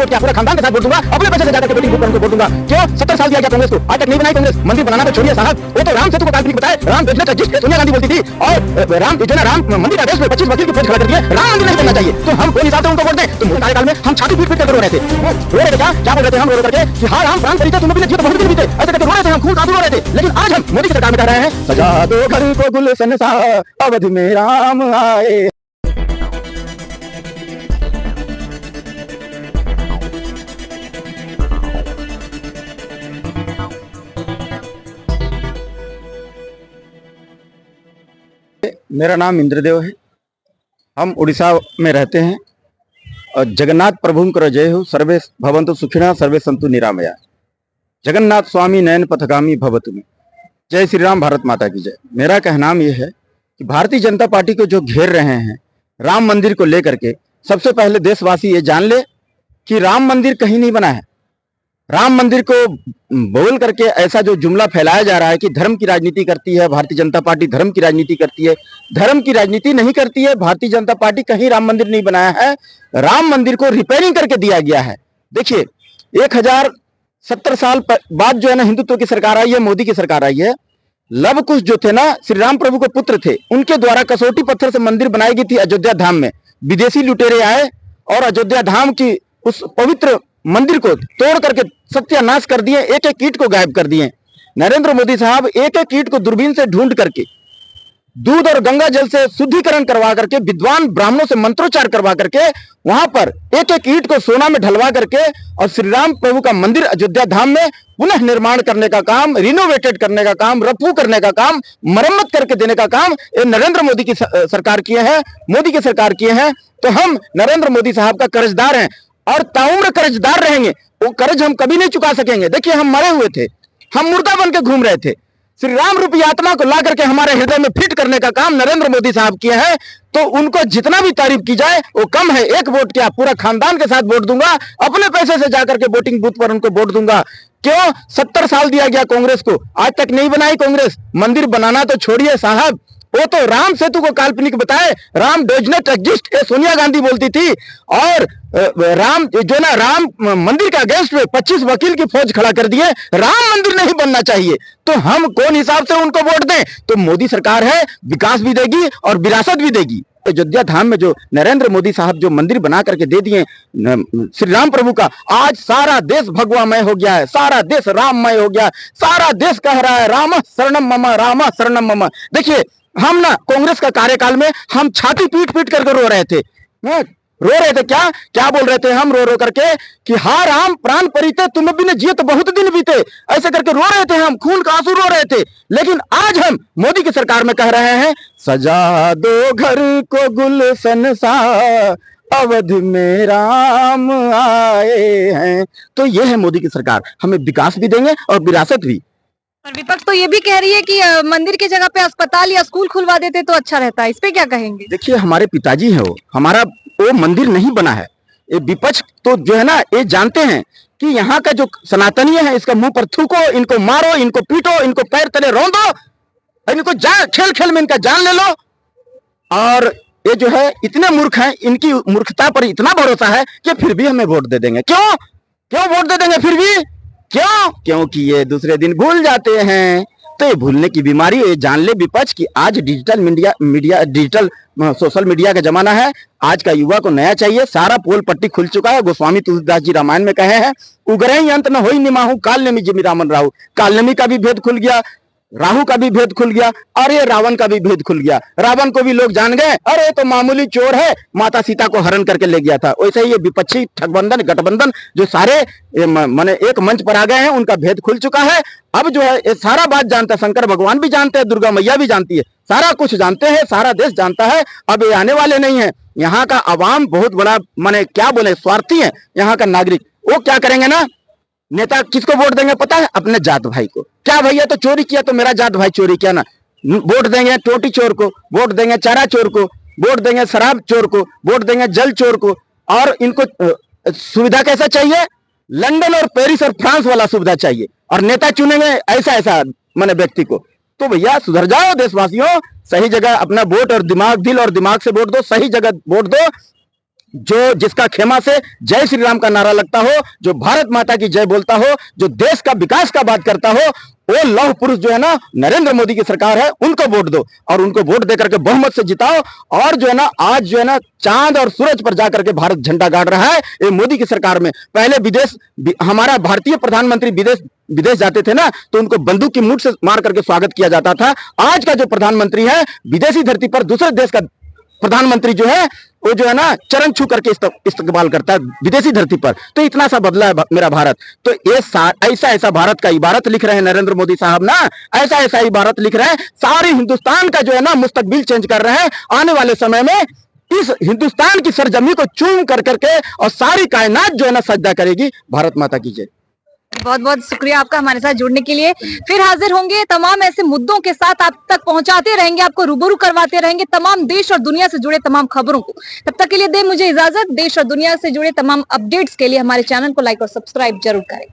Vote क्या पूरा खानदान के साथ वोट दूंगा, अपने पैसे से जाकर के वोटिंग बूथ पर वोट दूंगा। क्यों 70 साल दिया गया कांग्रेस को, आज तक नहीं बनाई कांग्रेस। मंदिर बनाना तो छोड़िए साहब, वो तो राम सेतु को काल्पनिक बताए, राम बिजनेस एग्जिस्ट सोनिया गांधी बोलती थी, और राम जो ना राम मंदिर का देश में 25 वकील की फौज खड़ा कर दिए। राम मंदिर नहीं बनना चाहिए, तो हम कोई हिसाब से उनको वोट दें। तो मोदी कार्यकाल में हम छाती पीट-पीट कर रो रहे थे, रो रहे थे क्या बोल रहे थे हम रो करके कि हाँ राम प्राण परिचय तुम भी जिए तो बहुत दिन बीते, ऐसे करके रो रहे थे हम, खून आंसू रो रहे थे। लेकिन आज हम मोदी की सरकार में कह रहे हैं सजा दो घर को गुलशन सा अवध में राम आए। मेरा नाम इंद्रदेव है, हम उड़ीसा में रहते हैं और जगन्नाथ प्रभु करो जय हो, सर्वे भवन्तु सुखिनः सर्वे सन्तु निरामया। जगन्नाथ स्वामी नयन पथगामी भवतु में। जय श्री राम, भारत माता की जय। मेरा कहनाम यह है कि भारतीय जनता पार्टी को जो घेर रहे हैं राम मंदिर को लेकर के, सबसे पहले देशवासी ये जान ले कि राम मंदिर कहीं नहीं बना है। राम मंदिर को बोल करके ऐसा जो जुमला फैलाया जा रहा है कि धर्म की राजनीति करती है भारतीय जनता पार्टी, धर्म की राजनीति करती है, धर्म की राजनीति नहीं करती है भारतीय जनता पार्टी। कहीं राम मंदिर नहीं बनाया है, राम मंदिर को रिपेयरिंग करके दिया गया है। देखिए 1070 साल बाद जो है ना हिंदुत्व की सरकार आई है, मोदी की सरकार आई है। लव कुश जो थे ना, श्री राम प्रभु के पुत्र थे, उनके द्वारा कसौटी पत्थर से मंदिर बनाई गई थी अयोध्या धाम में। विदेशी लुटेरे आए और अयोध्या धाम की उस पवित्र मंदिर को तोड़ करके सत्यानाश कर दिए, एक एक ईंट को गायब कर दिए। नरेंद्र मोदी साहब एक एक ईंट को दूरबीन से ढूंढ करके, दूध और गंगा जल से शुद्धिकरण करवा करके, विद्वान ब्राह्मणों से मंत्रोच्चार करवा करके, वहां पर एक एक ईंट को सोना में ढलवा करके और श्री राम प्रभु का मंदिर अयोध्या धाम में पुनः निर्माण करने का काम, रिनोवेटेड करने का काम, रफू करने का काम, मरम्मत करके देने का काम ये नरेंद्र मोदी की सरकार किए हैं, मोदी की सरकार किए हैं। तो हम नरेंद्र मोदी साहब का कर्जदार हैं और ताउम्र कर्जदार रहेंगे। वो कर्ज हम कभी नहीं चुका सकेंगे। देखिए हम मरे हुए थे, हम मुर्दा बन के घूम रहे थे। श्री राम रूपी आत्मा को ला करके हमारे हृदय में फिट करने का काम नरेंद्र मोदी साहब किए हैं। तो उनको जितना भी तारीफ की जाए वो कम है। एक वोट क्या, पूरा खानदान के साथ वोट दूंगा, अपने पैसे से जाकर के वोटिंग बूथ पर उनको वोट दूंगा। क्यों 70 साल दिया गया कांग्रेस को, आज तक नहीं बनाई कांग्रेस। मंदिर बनाना तो छोड़िए साहब, वो तो राम सेतु को काल्पनिक बताए, राम डज नॉट एग्जिस्ट ये सोनिया गांधी बोलती थी। और राम जो ना राम मंदिर का अगेंस्ट में 25 वकील की फौज खड़ा कर दिए। राम मंदिर नहीं बनना चाहिए, तो हम कौन हिसाब से उनको वोट दें। तो मोदी सरकार है, विकास भी देगी और विरासत भी देगी। अयोध्या धाम में जो नरेंद्र मोदी साहब जो मंदिर बना करके दे दिए श्री राम प्रभु का, आज सारा देश भगवामय हो गया है, सारा देश राममय हो गया। सारा देश कह रहा है राम शरणम मम, राम शरणम मम। देखिए हम ना कांग्रेस का कार्यकाल में हम छाती पीट पीट करके रो रहे थे। रो रहे थे क्या क्या बोल रहे थे हम रो रो करके कि हाँ राम प्राण परिते तुम बिन जिए तो बहुत दिन बीते, ऐसे करके रो रहे थे हम, खून का आंसू रो रहे थे। लेकिन आज हम मोदी की सरकार में कह रहे हैं सजा दो घर को गुलशन सा अवध में राम आए हैं। तो यह है मोदी की सरकार, हमें विकास भी देंगे और विरासत भी। और विपक्ष तो ये भी कह रही है कि मंदिर की जगह पे अस्पताल या स्कूल खुलवा देते तो अच्छा रहता है, इस पे क्या कहेंगे। देखिए हमारे पिताजी है, हमारा वो मंदिर नहीं बना है। ये विपक्ष तो जो है ना ये जानते हैं कि यहाँ का जो सनातनीय है इसका मुंह पर थूको, इनको मारो, इनको पीटो, इनको पैर तले रौंदो, इनको खेल खेल में इनका जान ले लो। और ये जो है इतने मूर्ख हैं, इनकी मूर्खता पर इतना भरोसा है कि फिर भी हमें वोट दे देंगे। क्यों क्यों वोट दे देंगे फिर भी, क्यों? क्योंकि ये दूसरे दिन भूल जाते हैं। तो ये भूलने की बीमारी, ये जान ले विपक्ष की आज डिजिटल सोशल मीडिया का जमाना है। आज का युवा को नया चाहिए। सारा पोल पट्टी खुल चुका है। गोस्वामी तुलसीदास जी रामायण में कहे हैं उगरे ही अंत न होई निमाहू काल नेमी जिमि रामन राहु। काल नेमी का भी भेद खुल गया, राहु का भी भेद खुल गया, अरे रावण का भी भेद खुल गया। रावण को भी लोग जान गए, अरे तो मामूली चोर है, माता सीता को हरण करके ले गया था। वैसे ही ये विपक्षी ठगबंधन गठबंधन जो सारे माने एक मंच पर आ गए हैं, उनका भेद खुल चुका है। अब जो है ये सारा बात जानता है, शंकर भगवान भी जानते हैं, दुर्गा मैया भी जानती है, सारा कुछ जानते हैं, सारा देश जानता है। अब ये आने वाले नहीं है। यहाँ का अवाम बहुत बड़ा माने क्या बोले स्वार्थी है। यहाँ का नागरिक वो क्या करेंगे ना, नेता किसको वोट देंगे पता है, अपने जात भाई को। क्या भैया तो चोरी किया तो मेरा जात भाई चोरी किया ना, वोट देंगे टोटी चोर को, वोट देंगे चारा चोर को, वोट देंगे शराब चोर को, वोट देंगे जल चोर को। और इनको सुविधा कैसा चाहिए, लंदन और पेरिस और फ्रांस वाला सुविधा चाहिए। और नेता चुनेंगे ऐसा ऐसा माने व्यक्ति को। तो भैया सुधर जाओ देशवासियों, सही जगह अपना वोट और दिमाग, दिल और दिमाग से वोट दो, सही जगह वोट दो। जो जिसका खेमा से जय श्री राम का नारा लगता हो, जो भारत माता की जय बोलता हो, जो देश का विकास का बात करता हो, वो लौह पुरुष जो है ना नरेंद्र मोदी की सरकार है, उनको वोट दो और उनको वोट देकर के बहुमत से जिताओ। और जो है ना आज जो है ना चांद और सूरज पर जाकर के भारत झंडा गाड़ रहा है ये मोदी की सरकार में। पहले विदेश हमारा भारतीय प्रधानमंत्री विदेश जाते थे ना तो उनको बंदूक की मुठ से मार करके स्वागत किया जाता था। आज का जो प्रधानमंत्री है विदेशी धरती पर दूसरे देश का प्रधानमंत्री जो है वो जो है ना चरण छू करके इस्तेमाल करता है विदेशी धरती पर। तो इतना सा बदला है मेरा भारत। तो ये ऐसा भारत का इबारत लिख रहे हैं नरेंद्र मोदी साहब ना, ऐसा इबारत लिख रहे हैं, सारे हिंदुस्तान का जो है ना मुस्तकबिल चेंज कर रहे हैं। आने वाले समय में इस हिंदुस्तान की सरजमी को चूम कर करके और सारी कायनात जो है ना सजदा करेगी। भारत माता की जय। बहुत बहुत शुक्रिया आपका हमारे साथ जुड़ने के लिए। फिर हाजिर होंगे तमाम ऐसे मुद्दों के साथ, आप तक पहुंचाते रहेंगे, आपको रूबरू करवाते रहेंगे तमाम देश और दुनिया से जुड़े तमाम खबरों को। तब तक के लिए दे मुझे इजाजत। देश और दुनिया से जुड़े तमाम अपडेट्स के लिए हमारे चैनल को लाइक और सब्सक्राइब जरूर करें।